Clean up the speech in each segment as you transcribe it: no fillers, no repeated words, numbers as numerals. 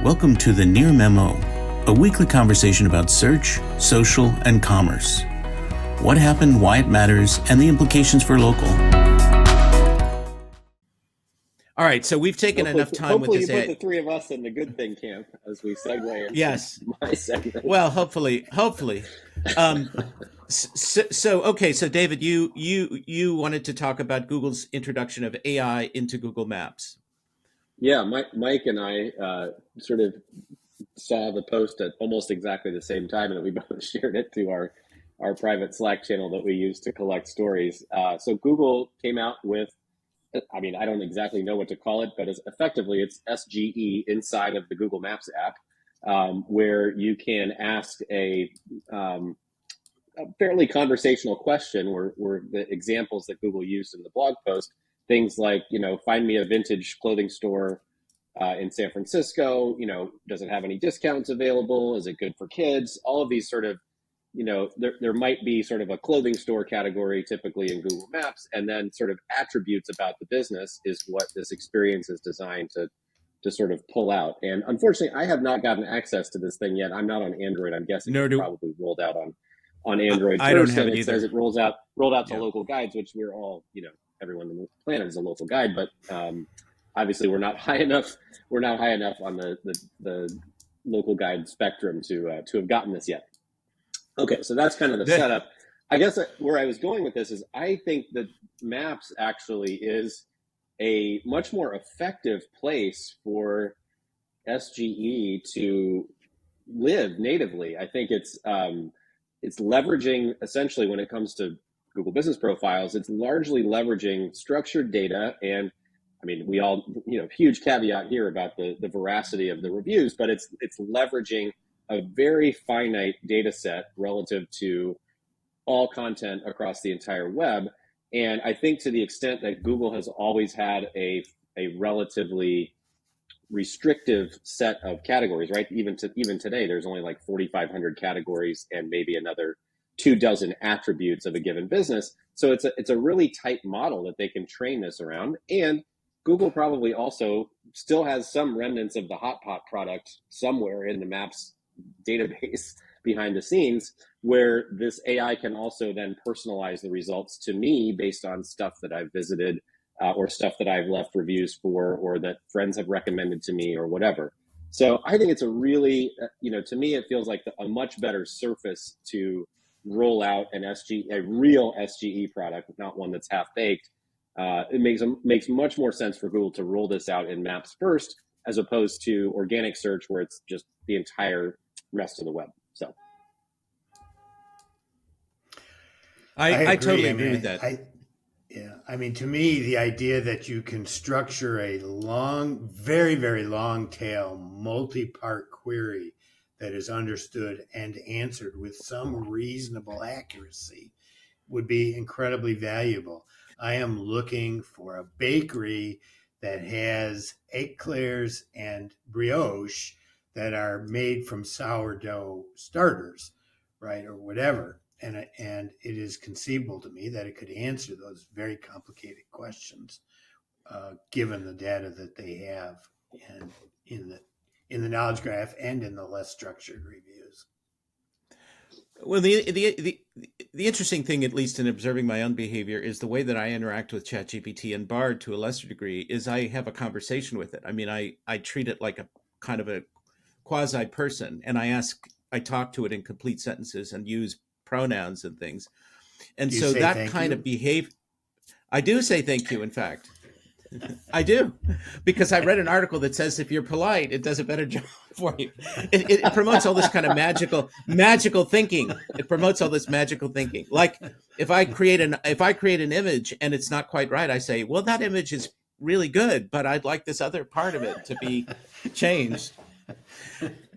Welcome to the Near Memo, a weekly conversation about search, social, and commerce. What happened, why it matters, and the implications for local. All right, so we've taken enough time with this. Hopefully you put the three of us in the good thing camp as we segue into Yes. my segment. Well, hopefully. So David, you wanted to talk about Google's introduction of AI into Google Maps. Yeah, Mike and I sort of saw the post at almost exactly the same time, and we both shared it to our private Slack channel that we use to collect stories. So Google came out with, I mean, I don't exactly know what to call it, but it's SGE inside of the Google Maps app, where you can ask a fairly conversational question where the examples that Google used in the blog post, things like, find me a vintage clothing store in San Francisco, does it have any discounts available? Is it good for kids? All of these sort of, there might be sort of a clothing store category typically in Google Maps, and then sort of attributes about the business is what this experience is designed to sort of pull out. And unfortunately, I have not gotten access to this thing yet. I'm not on Android. I'm guessing it's probably rolled out on Android I first, don't have and it either. says it rolled out to local guides, which we're all, everyone on the planet is a local guide, but obviously we're not high enough. We're not high enough on the local guide spectrum to have gotten this yet. Okay, so that's kind of the setup. I guess where I was going with this is I think that Maps actually is a much more effective place for SGE to live natively. I think it's leveraging, essentially, when it comes to Google Business Profiles, it's largely leveraging structured data. And I mean, we all, huge caveat here about the veracity of the reviews, but it's leveraging a very finite data set relative to all content across the entire web. And I think to the extent that Google has always had a relatively restrictive set of categories, right? Even today, there's only like 4,500 categories and maybe another 24 attributes of a given business. So it's a really tight model that they can train this around. And Google probably also still has some remnants of the Hotpot product somewhere in the Maps database behind the scenes, where this AI can also then personalize the results to me based on stuff that I've visited or stuff that I've left reviews for, or that friends have recommended to me, or whatever. So I think it's a really, to me, it feels like a much better surface to roll out a real SGE product, not one that's half-baked. It makes much more sense for Google to roll this out in Maps first, as opposed to organic search, where it's just the entire rest of the web. So I totally agree with that. I mean, to me, the idea that you can structure a long, very, very long tail, multi-part query that is understood and answered with some reasonable accuracy would be incredibly valuable. I am looking for a bakery that has eclairs and brioche that are made from sourdough starters, right, or whatever. And it is conceivable to me that it could answer those very complicated questions, given the data that they have and in the knowledge graph and in the less structured reviews. Well, the interesting thing, at least in observing my own behavior, is the way that I interact with ChatGPT and Bard to a lesser degree is I have a conversation with it. I mean, I treat it like a kind of a quasi person, and I talk to it in complete sentences and use pronouns and things. And so that kind of behavior, I do say thank you, in fact. I do, because I read an article that says if you're polite, it does a better job for you. It promotes all this kind of magical thinking. It promotes all this magical thinking. Like if I create an image and it's not quite right, I say, well, that image is really good, but I'd like this other part of it to be changed.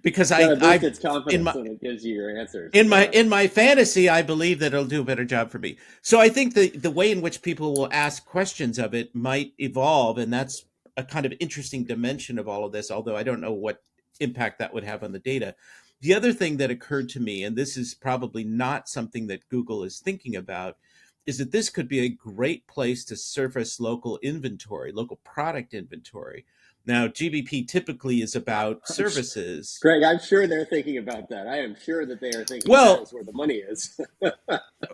Because it's confidence and it gives you your answers. In my fantasy, I believe that it'll do a better job for me. So I think the way in which people will ask questions of it might evolve, and that's a kind of interesting dimension of all of this, although I don't know what impact that would have on the data. The other thing that occurred to me, and this is probably not something that Google is thinking about, is that this could be a great place to surface local inventory, local product inventory. Now, GBP typically is about services. Greg, I'm sure they're thinking about that. I am sure that they are thinking that Well, is where the money is.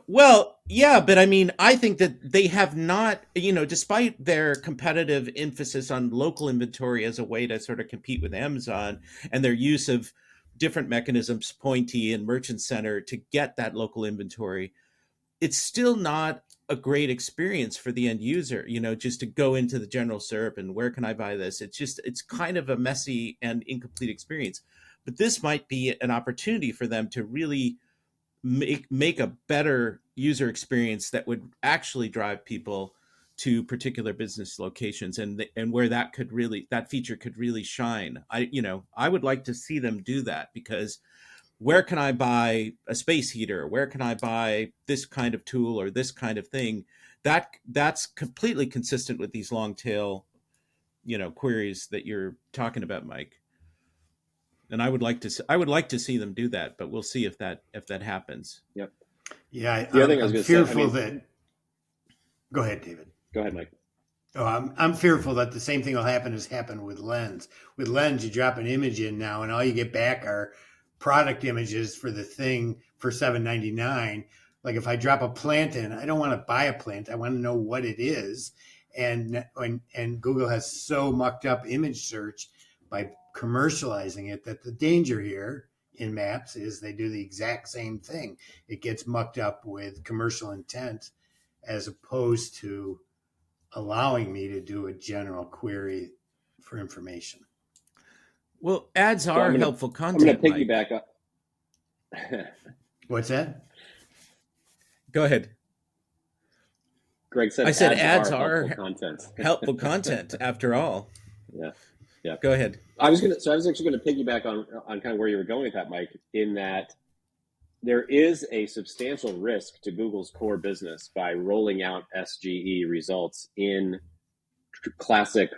well, yeah, but I mean, I think that they have not, despite their competitive emphasis on local inventory as a way to sort of compete with Amazon and their use of different mechanisms, Pointy and Merchant Center, to get that local inventory, it's still not a great experience for the end user, just to go into the general SERP and where can I buy this? It's kind of a messy and incomplete experience. But this might be an opportunity for them to really make a better user experience that would actually drive people to particular business locations, and where that feature could really shine. I would like to see them do that, because where can I buy a space heater? Where can I buy this kind of tool or this kind of thing? That's completely consistent with these long tail, queries that you're talking about, Mike. And I would like to see them do that, but we'll see if that happens. Yep. Yeah, the other thing I was I'm going to fearful say, that. Go ahead, David. Go ahead, Mike. Oh, I'm fearful that the same thing will happen as happened with Lens. With Lens, you drop an image in now, and all you get back are product images for the thing for $7.99. Like if I drop a plant in, I don't want to buy a plant. I want to know what it is. And Google has so mucked up image search by commercializing it that the danger here in Maps is they do the exact same thing. It gets mucked up with commercial intent as opposed to allowing me to do a general query for information. Well, ads are helpful content. I'm going to piggyback up. What's that? Go ahead. Greg said, I said ads are helpful content. Helpful content, after all. Yeah. Go ahead. I was actually going to piggyback on kind of where you were going with that, Mike, in that there is a substantial risk to Google's core business by rolling out SGE results in classic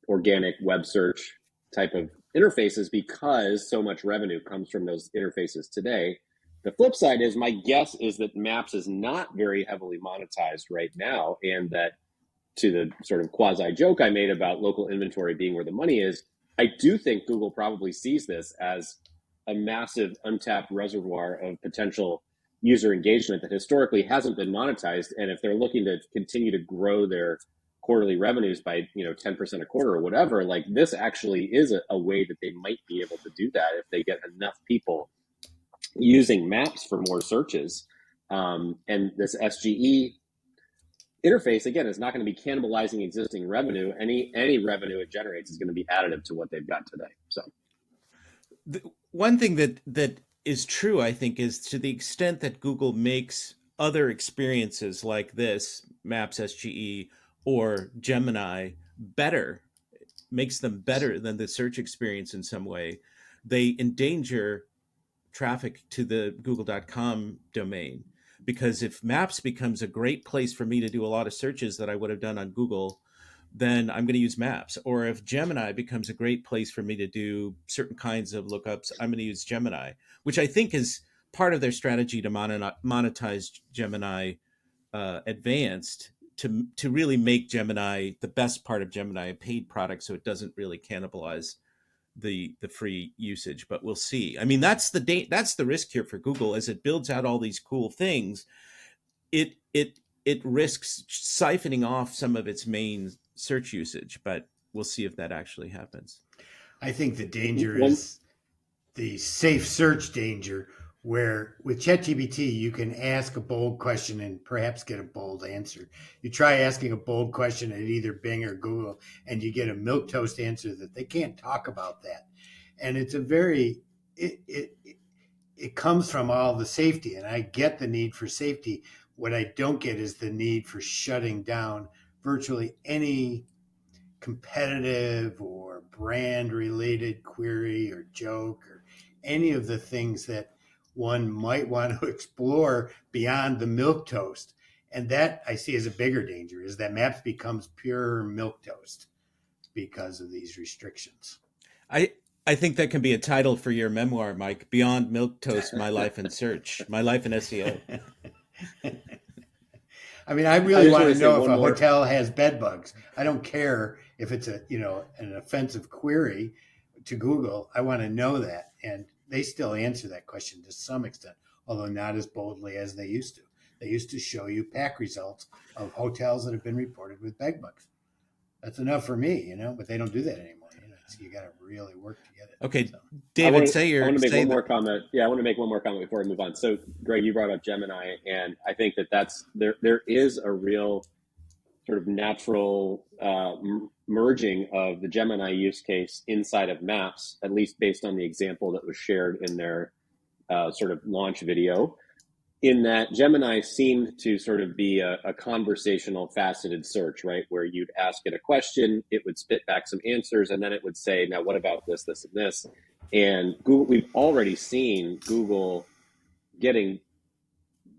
organic web search type of interfaces, because so much revenue comes from those interfaces today. The flip side is, my guess is that Maps is not very heavily monetized right now, and that, to the sort of quasi joke I made about local inventory being where the money is, I do think Google probably sees this as a massive untapped reservoir of potential user engagement that historically hasn't been monetized. And if they're looking to continue to grow their quarterly revenues by 10% a quarter or whatever, like, this actually is a way that they might be able to do that if they get enough people using Maps for more searches. And this SGE interface, again, is not going to be cannibalizing existing revenue. Any revenue it generates is going to be additive to what they've got today. So one thing that is true, I think, is to the extent that Google makes other experiences like this, Maps SGE or Gemini, better, makes them better than the search experience in some way, they endanger traffic to the google.com domain. Because if Maps becomes a great place for me to do a lot of searches that I would have done on Google, then I'm going to use Maps. Or if Gemini becomes a great place for me to do certain kinds of lookups, I'm going to use Gemini, which I think is part of their strategy to monetize Gemini advanced, to really make Gemini, the best part of Gemini, a paid product, so it doesn't really cannibalize the free usage. But we'll see. I mean, that's the risk here for Google. As it builds out all these cool things, it risks siphoning off some of its main search usage. But we'll see if that actually happens. I think the danger is the safe search danger, where with ChatGPT you can ask a bold question and perhaps get a bold answer. You try asking a bold question at either Bing or Google and you get a milquetoast answer that they can't talk about that. And it's it comes from all the safety, and I get the need for safety. What I don't get is the need for shutting down virtually any competitive or brand related query or joke or any of the things that one might want to explore beyond the milquetoast. And that I see as a bigger danger, is that Maps becomes pure milquetoast because of these restrictions. I think that can be a title for your memoir, Mike. Beyond Milquetoast, My Life in Search, My Life in SEO. I mean, I really just want wanna to say know if one a more- hotel has bed bugs. I don't care if it's an offensive query to Google. I want to know that. And they still answer that question to some extent, although not as boldly as they used to. They used to show you pack results of hotels that have been reported with bed bugs. That's enough for me, but they don't do that anymore. You got to really work to get it. Okay, So. David, I want to make one more comment. Yeah, I want to make one more comment before we move on. So, Greg, you brought up Gemini, and I think that's there is a real sort of natural merging of the Gemini use case inside of Maps, at least based on the example that was shared in their sort of launch video. In that Gemini seemed to sort of be a conversational faceted search, right? Where you'd ask it a question, it would spit back some answers, and then it would say, now what about this, this, and this? And Google, we've already seen Google getting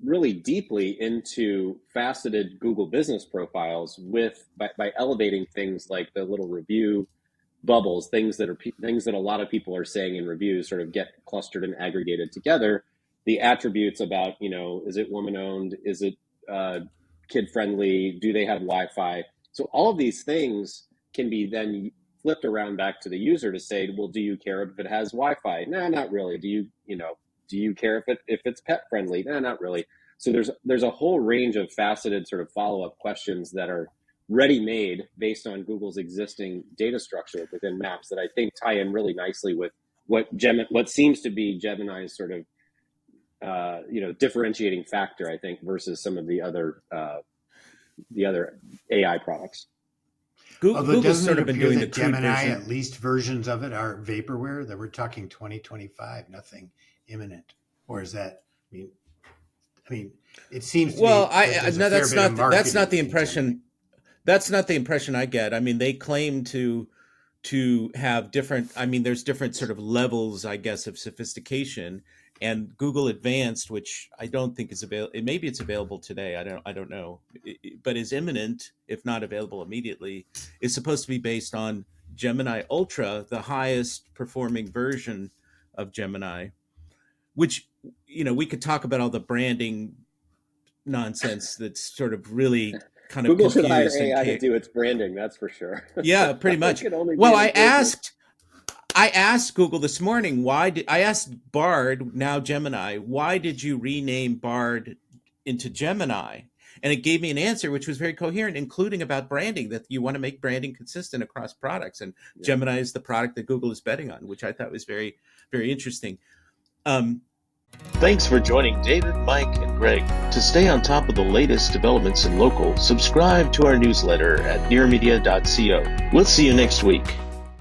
really deeply into faceted Google business profiles by elevating things like the little review bubbles, things that a lot of people are saying in reviews sort of get clustered and aggregated together. The attributes about, is it woman owned? Is it kid friendly? Do they have Wi-Fi? So all of these things can be then flipped around back to the user to say, well, do you care if it has Wi-Fi? No, not really. Do you care if it's pet friendly? No, not really. So there's a whole range of faceted sort of follow-up questions that are ready-made based on Google's existing data structure within Maps that I think tie in really nicely with what seems to be Gemini's sort of differentiating factor, I think, versus some of the other AI products. Google's sort of been doing the Gemini, at least versions of it are vaporware. That we're talking 2025, nothing imminent. Or is that? I mean, it seems. Well, that's not the impression. That's not the impression I get. I mean, they claim to have different. I mean, there's different sort of levels, I guess, of sophistication. And Google Advanced, which I don't think is available, maybe it's available today. I don't know, but is imminent, if not available immediately, is supposed to be based on Gemini Ultra, the highest performing version of Gemini, which, we could talk about all the branding nonsense that's sort of really kind of Google should hire confused AI to do its branding, that's for sure. Yeah, pretty much. Well, I asked Google this morning, I asked Bard, now Gemini, why did you rename Bard into Gemini? And it gave me an answer which was very coherent, including about branding, that you want to make branding consistent across products. And Gemini is the product that Google is betting on, which I thought was very, very interesting. Thanks for joining David, Mike, and Greg. To stay on top of the latest developments in local, subscribe to our newsletter at nearmedia.co. We'll see you next week.